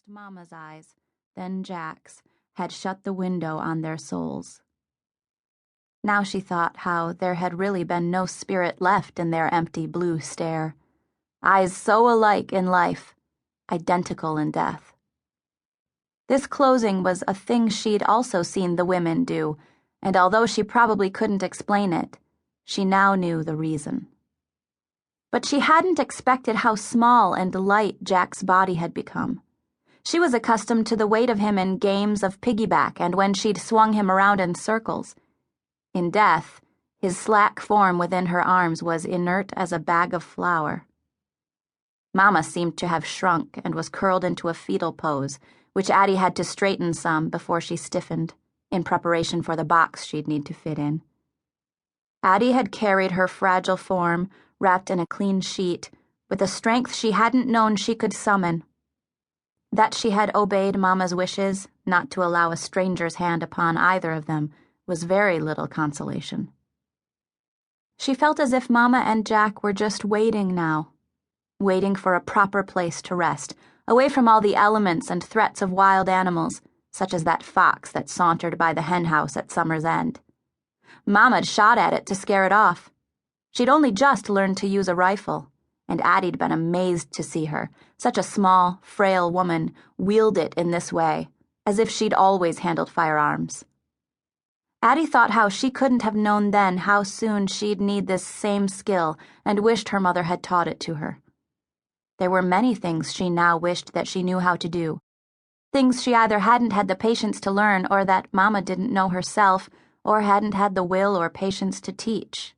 First Mama's eyes, then Jack's, had shut the window on their souls. Now she thought how there had really been no spirit left in their empty blue stare. Eyes so alike in life, identical in death. This closing was a thing she'd also seen the women do, and although she probably couldn't explain it, she now knew the reason. But she hadn't expected how small and light Jack's body had become. She was accustomed to the weight of him in games of piggyback and when she'd swung him around in circles. In death, his slack form within her arms was inert as a bag of flour. Mama seemed to have shrunk and was curled into a fetal pose, which Addie had to straighten some before she stiffened, in preparation for the box she'd need to fit in. Addie had carried her fragile form, wrapped in a clean sheet, with a strength she hadn't known she could summon. That she had obeyed Mama's wishes, not to allow a stranger's hand upon either of them, was very little consolation. She felt as if Mama and Jack were just waiting now, waiting for a proper place to rest, away from all the elements and threats of wild animals, such as that fox that sauntered by the henhouse at summer's end. Mama'd shot at it to scare it off. She'd only just learned to use a rifle, and Addie'd been amazed to see her, such a small, frail woman, wield it in this way, as if she'd always handled firearms. Addie thought how she couldn't have known then how soon she'd need this same skill and wished her mother had taught it to her. There were many things she now wished that she knew how to do, things she either hadn't had the patience to learn or that Mama didn't know herself or hadn't had the will or patience to teach.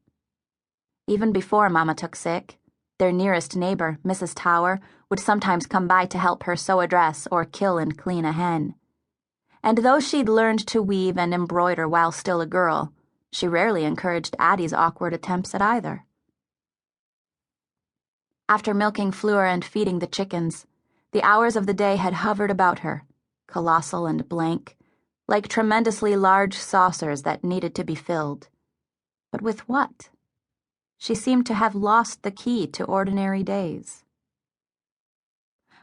Even before Mama took sick, their nearest neighbor, Mrs. Tower, would sometimes come by to help her sew a dress or kill and clean a hen. And though she'd learned to weave and embroider while still a girl, she rarely encouraged Addie's awkward attempts at either. After milking Fleur and feeding the chickens, the hours of the day had hovered about her, colossal and blank, like tremendously large saucers that needed to be filled. But with what? She seemed to have lost the key to ordinary days.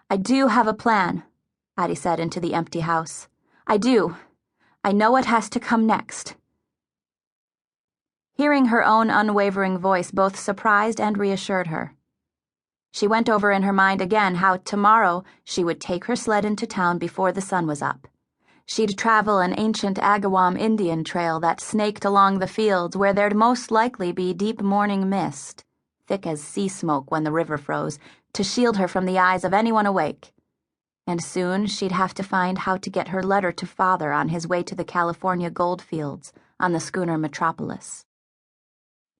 "I do have a plan," Addie said into the empty house. "I do. I know what has to come next." Hearing her own unwavering voice both surprised and reassured her. She went over in her mind again how tomorrow she would take her sled into town before the sun was up. She'd travel an ancient Agawam Indian trail that snaked along the fields where there'd most likely be deep morning mist, thick as sea smoke when the river froze, to shield her from the eyes of anyone awake. And soon she'd have to find how to get her letter to Father on his way to the California goldfields on the schooner Metropolis.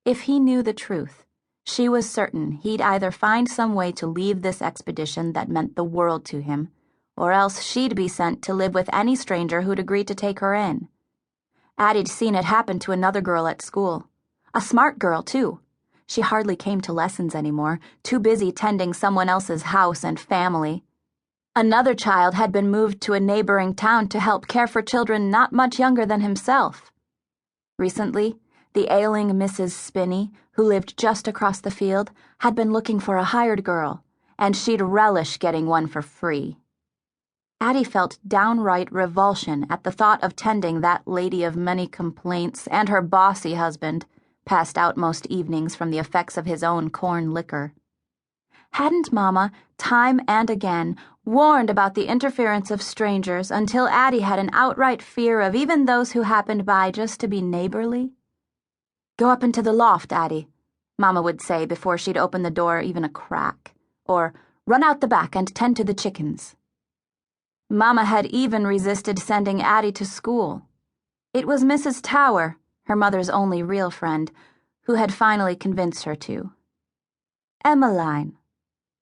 If he knew the truth, she was certain he'd either find some way to leave this expedition that meant the world to him, or else she'd be sent to live with any stranger who'd agree to take her in. Addie'd seen it happen to another girl at school. A smart girl, too. She hardly came to lessons anymore, too busy tending someone else's house and family. Another child had been moved to a neighboring town to help care for children not much younger than himself. Recently, the ailing Mrs. Spinney, who lived just across the field, had been looking for a hired girl, and she'd relish getting one for free. Addie felt downright revulsion at the thought of tending that lady of many complaints and her bossy husband, passed out most evenings from the effects of his own corn liquor. Hadn't Mama, time and again, warned about the interference of strangers until Addie had an outright fear of even those who happened by just to be neighborly? "Go up into the loft, Addie," Mama would say before she'd open the door even a crack, or "run out the back and tend to the chickens." Mama had even resisted sending Addie to school. It was Mrs. Tower, her mother's only real friend, who had finally convinced her to. "Emmeline,"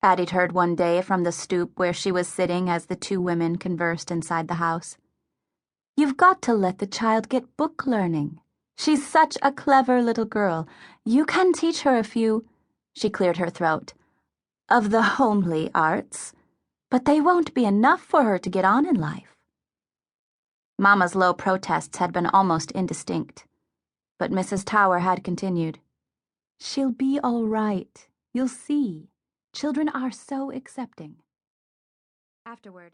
Addie'd heard one day from the stoop where she was sitting as the two women conversed inside the house. "You've got to let the child get book learning. She's such a clever little girl. You can teach her a few," she cleared her throat, "of the homely arts. But they won't be enough for her to get on in life." Mama's low protests had been almost indistinct, but Mrs. Tower had continued. "She'll be all right. You'll see. Children are so accepting." Afterward,